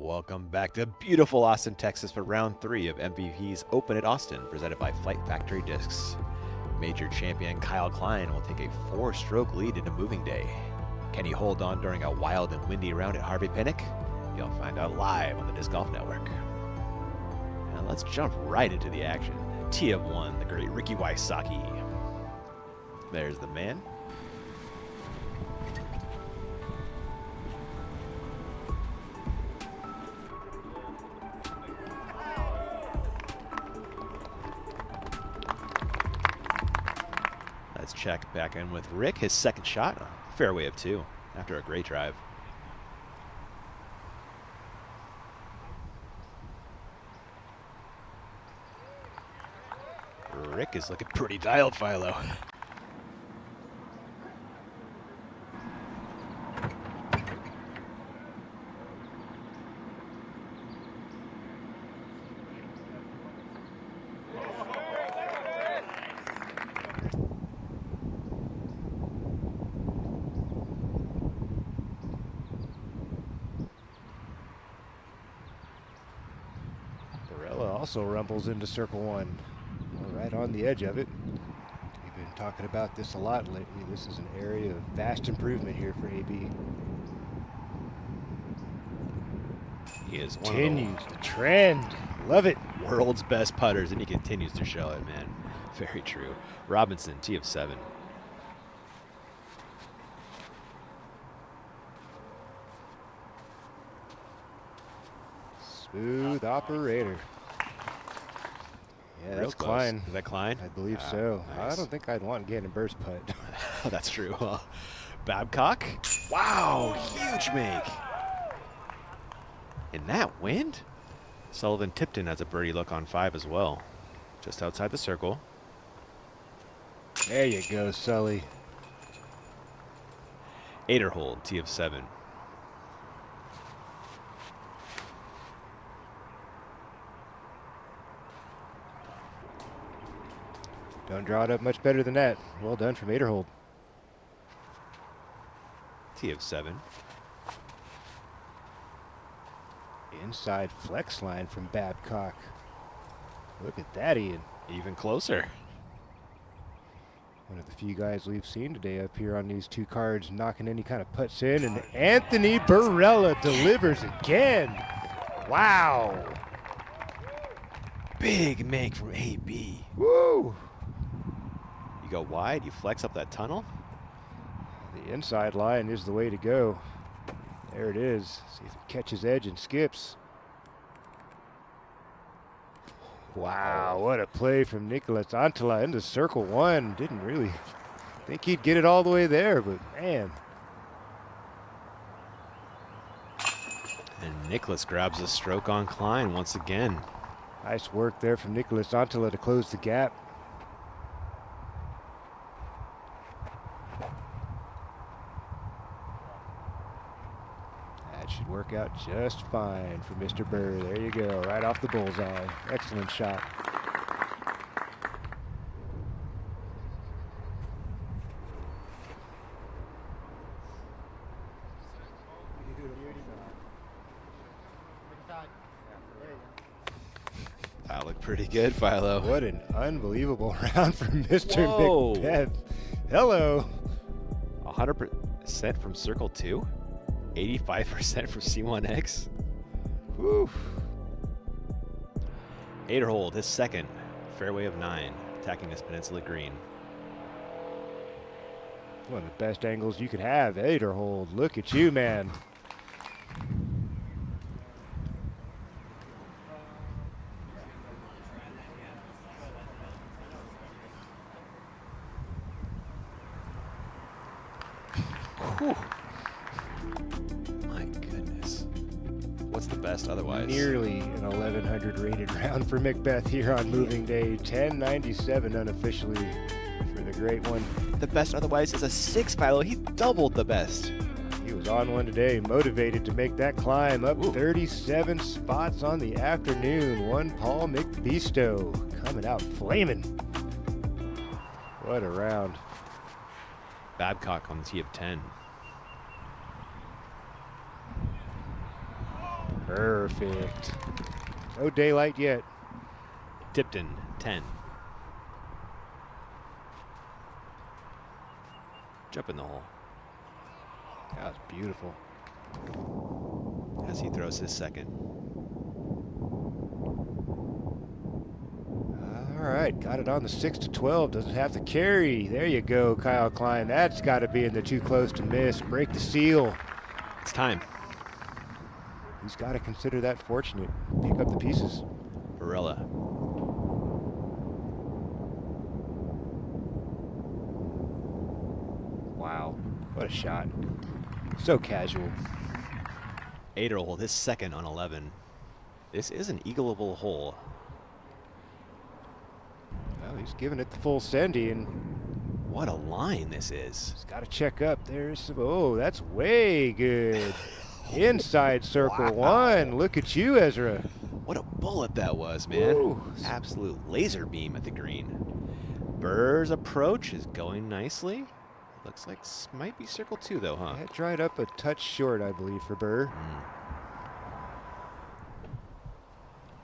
Welcome back to beautiful Austin, Texas for round 3 of MVP's Open at Austin, presented by Flight Factory Discs. Major champion Kyle Klein will take a 4-stroke lead into moving day. Can he hold on during a wild and windy round at Harvey Pinnock? You'll find out live on the Disc Golf Network. Now let's jump right into the action. Tee of 1, the great Ricky Wysocki. There's the man. Let's check back in with Rick. His second shot, a fairway of 2 after a great drive. Rick is looking pretty dialed, Philo. Also rumbles into circle 1. We're right on the edge of it. We've been talking about this a lot lately. This is an area of vast improvement here for AB. He is one continues the trend. Love it. World's best putters, and he continues to show it, man. Very true. Robinson, tee of 7. Smooth operator. Yeah, that's Klein. Is that Klein? I believe so. Nice. I don't think I'd want Gannon Burst putt. That's true. Babcock. Wow, huge make. In that wind? Sullivan Tipton has a birdie look on 5 as well. Just outside the circle. There you go, Sully. Aderhold, tee of 7. Don't draw it up much better than that. Well done from Aderhold. Tee of 7. Inside flex line from Babcock. Look at that, Ian. Even closer. One of the few guys we've seen today up here on these 2 cards knocking any kind of putts in. And Anthony Barella delivers again. Wow. Big make from AB. Woo. You go wide, you flex up that tunnel. The inside line is the way to go. There it is. See if it catches edge and skips. Wow, what a play from Nicholas Antala into circle 1. Didn't really think he'd get it all the way there, but man. And Nicholas grabs a stroke on Klein once again. Nice work there from Nicholas Antala to close the gap. That should work out just fine for Mr. Burr. There you go, right off the bullseye. Excellent shot. That looked pretty good, Philo. What an unbelievable round from Mr. Whoa. McBeth. Hello. 100% from circle 2? 85% from C1X? Woo. Aderhold, his second. Fairway of 9, attacking this peninsula green. One of the best angles you could have. Aderhold, look at you, man. Whew. My goodness. What's the best otherwise? Nearly an 1100 rated round for McBeth here on moving day. 1097 unofficially for the great one. The best otherwise is a 6, Philo. He doubled the best. He was on one today, motivated to make that climb up. Ooh. 37 spots on the afternoon. One Paul McBeasto coming out flaming. What a round. Babcock on the tee of 10. Perfect. No daylight yet. Tipton, 10. Jump in the hole. That was beautiful. As he throws his second. All right, got it on the 6 to 12. Doesn't have to carry. There you go, Kyle Klein. That's got to be in the too close to miss. Break the seal. It's time. He's got to consider that fortunate. Pick up the pieces. Barella. Wow, what a shot. So casual. 8-hole, his second on 11. This is an eagleable hole. Well, he's giving it the full sendy, and What a line this is. he's got to check up. There's some, oh, that's way good. Inside circle one. Look at you, Ezra. What a bullet that was, man. Woo. Absolute laser beam at the green. Burr's approach is going nicely. Looks like might be circle 2 though, huh? That dried up a touch short, I believe, for Burr.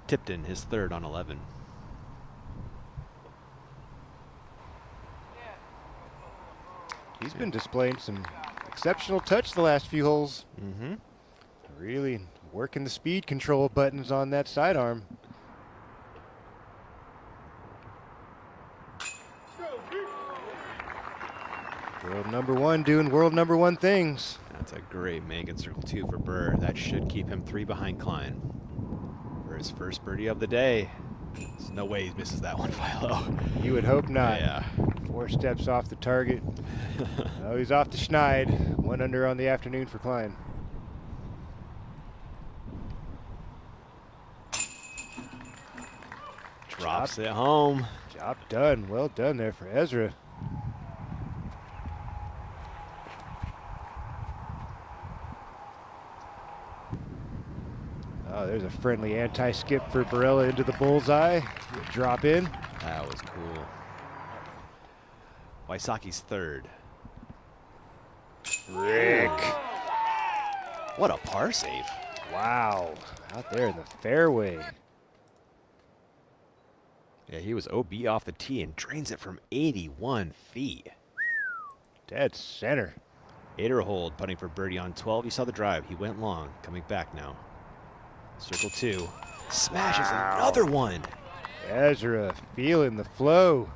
Tipton, his third on 11. He's been displaying some exceptional touch the last few holes. Mm-hmm. Really working the speed control buttons on that sidearm. World number one doing world number one things. That's a great make in circle 2 for Burr. That should keep him 3 behind Klein. For his first birdie of the day. There's no way he misses that one, Philo. You would hope not. Yeah. 4 steps off the target. Oh, he's off the schneid. 1 under on the afternoon for Klein. Drops it home. Job done. Well done there for Ezra. Oh, there's a friendly anti-skip for Barella into the bullseye. Drop in. That was cool. Waisaki's third. Rick. What a par save. Wow. Out there in the fairway. Yeah, he was OB off the tee and drains it from 81 feet. Dead center. 8-er hold, putting for birdie on 12. You saw the drive. He went long. Coming back now. Circle 2. Smashes another one. Ezra feeling the flow.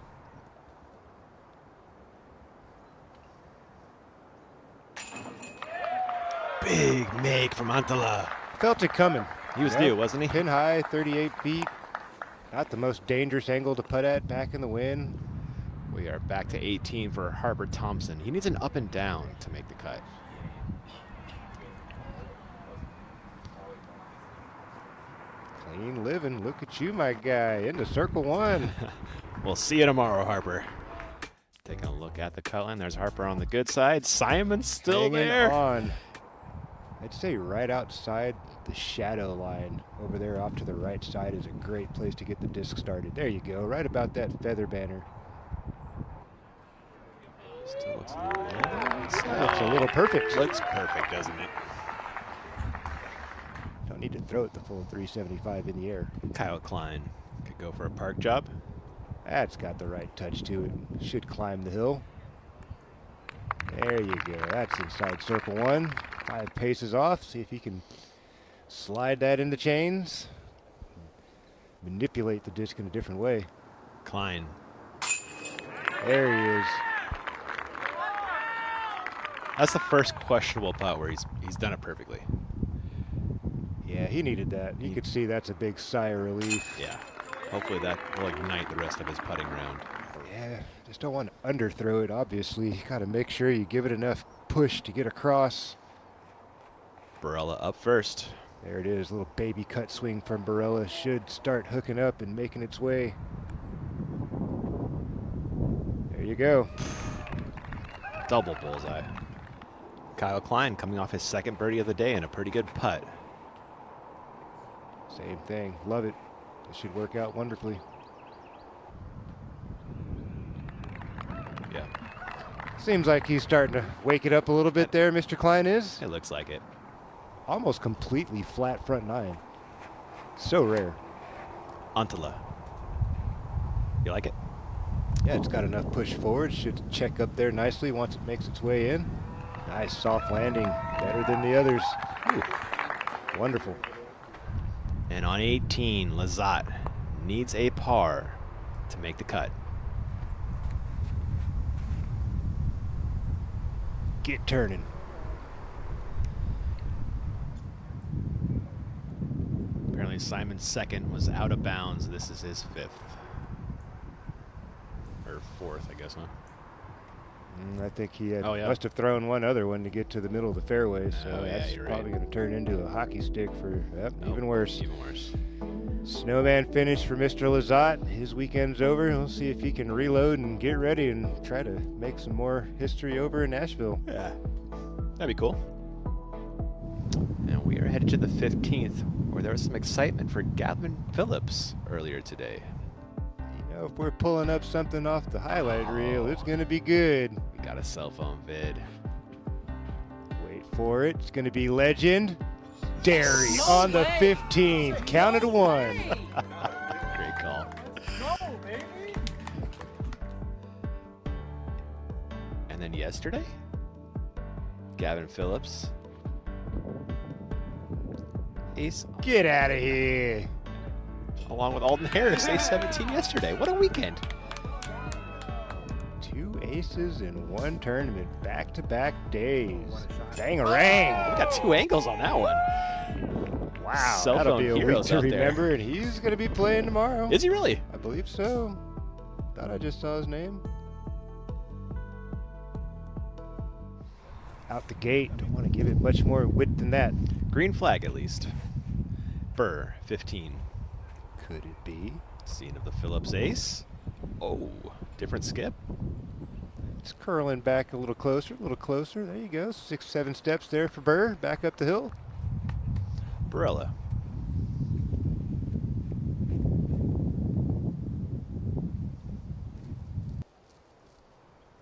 Big make from Antala. Felt it coming. He was due, wasn't he? Pin high, 38 feet. Not the most dangerous angle to putt at, back in the wind. We are back to 18 for Harper Thompson. He needs an up and down to make the cut. Clean living. Look at you, my guy. Into circle 1. We'll see you tomorrow, Harper. Taking a look at the cut line. There's Harper on the good side. Simon's still Hanging there. on. I'd say right outside the shadow line over there off to the right side is a great place to get the disc started. There you go. Right about that feather banner. Still looks Looks a little perfect. Looks perfect, doesn't it? Don't need to throw it the full 375 in the air. Kyle Klein could go for a park job. That's got the right touch to it. Should climb the hill. There you go. That's inside circle 1. 5 paces off. See if he can slide that in the chains. Manipulate the disc in a different way. Klein. There he is. That's the first questionable putt where he's done it perfectly. Yeah, he needed that. You could see that's a big sigh of relief. Yeah. Hopefully that will ignite the rest of his putting round. Yeah, just don't want to underthrow it, obviously. You got to make sure you give it enough push to get across. Barella up first. There it is, little baby cut swing from Barella. Should start hooking up and making its way. There you go. Double bullseye. Kyle Klein coming off his second birdie of the day and a pretty good putt. Same thing. Love it. This should work out wonderfully. Yeah. Seems like he's starting to wake it up a little bit there, Mr. Klein is. It looks like it. almost completely flat front nine. So rare. Antala. You like it? Yeah, it's got enough push forward. Should check up there nicely once it makes its way in. Nice soft landing. Better than the others. Ooh. Wonderful. And on 18, Lazat needs a par to make the cut. Get turning. Apparently Simon's second was out of bounds. This is his fifth. Or fourth, I guess, huh? I think he had, Oh, yeah. must have thrown one other one to get to the middle of the fairway, so Oh, yeah, that's you're probably right. going to turn into a hockey stick for even worse. Even worse. Snowman finish for Mr. Lazat. His weekend's over. We'll see if he can reload and get ready and try to make some more history over in Nashville. Yeah, that'd be cool. And we are headed to the 15th, where there was some excitement for Gavin Phillips earlier today. You know, if we're pulling up something off the highlight reel, it's going to be good. We got a cell phone vid. Wait for it. It's going to be legend. Derry on the 15th. Count it a one. Great call. And then yesterday, Gavin Phillips. Ace, Get out of here. along with Alden Harris, ace 17 yesterday. What a weekend. 2 aces in one tournament, back-to-back days. Bang-a-rang. We got 2 angles on that one. Wow, Cell that'll phone be a week heroes to out there. remember, and he's going to be playing tomorrow. Is he really? I believe so. Thought I just saw his name. Out the gate. Don't want to give it much more width than that. Green flag, at least. Burr, 15. Could it be? Scene of the Phillips ace. Oh, different skip. It's curling back a little closer, a little closer. There you go. 6, 7 steps there for Burr. Back up the hill. Barella.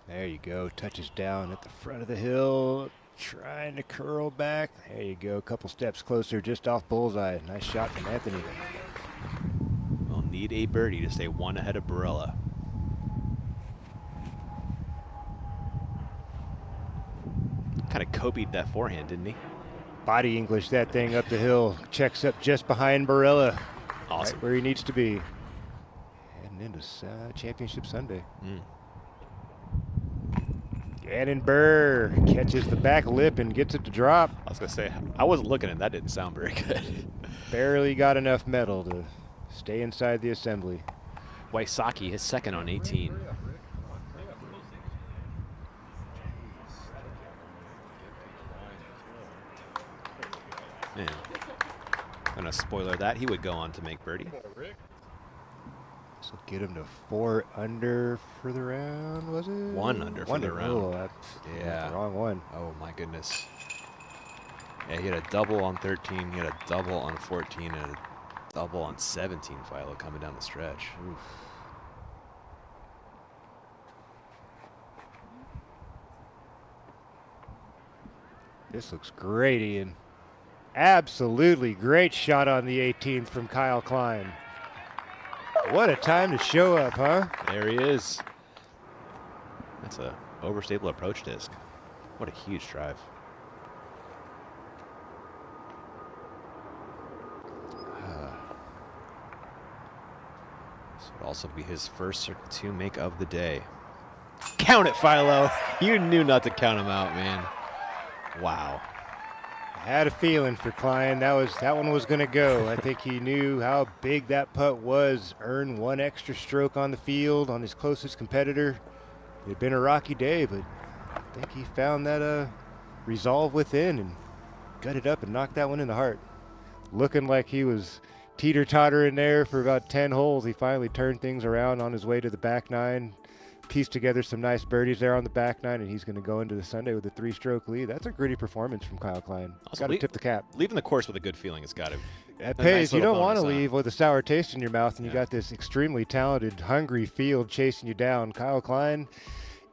There you go. Touches down at the front of the hill. Trying to curl back. There you go. A couple steps closer, just off bullseye. Nice shot from Anthony. Will need a birdie to stay one ahead of Barella. Kind of Kobe'd that forehand, didn't he? Body English that thing up the hill. Checks up just behind Barella. Awesome. Right where he needs to be. Heading into Championship Sunday. Gannon Burr catches the back lip and gets it to drop. I was going to say, I wasn't looking and that didn't sound very good. Barely got enough metal to stay inside the assembly. Wysocki, his second on 18. Man, gonna spoiler that, he would go on to make birdie. This will get him to 4 under for the round, was it? 1 under for the round. Oh, that's Yeah. the wrong one. Oh my goodness. Yeah, he had a double on 13, he had a double on 14, and a double on 17 Philo coming down the stretch. Oof. This looks great, Ian. Absolutely great shot on the 18th from Kyle Klein. What a time to show up, huh? There he is. That's a overstable approach disc. What a huge drive. This would also be his first Circle 2 make of the day. Count it, Philo. You knew not to count him out, man. Wow. I had a feeling for Klein. That one was going to go. I think he knew how big that putt was. Earned 1 extra stroke on the field on his closest competitor. It had been a rocky day, but I think he found that resolve within and gutted up and knocked that one in the heart. Looking like he was teeter-tottering there for about 10 holes. He finally turned things around on his way to the back nine. Pieced together some nice birdies there on the back nine, and he's going to go into the Sunday with a 3-stroke lead. That's a gritty performance from Kyle Klein. Also, Got to tip the cap. Leaving the course with a good feeling has got to. That a pays. nice You little don't want to bonus, huh? leave with a sour taste in your mouth, and you Yeah. got this extremely talented, hungry field chasing you down. Kyle Klein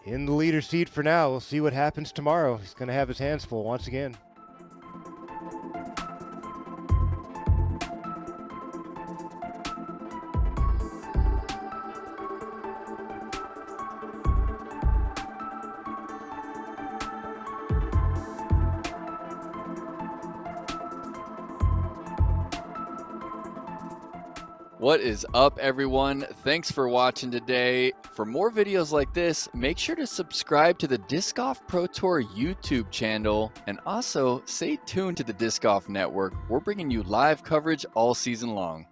in the leader seat for now. We'll see what happens tomorrow. He's going to have his hands full once again. What is up, everyone? Thanks for watching today. For more videos like this, make sure to subscribe to the Disc Golf Pro Tour YouTube channel, and also stay tuned to the Disc Golf Network. We're bringing you live coverage all season long.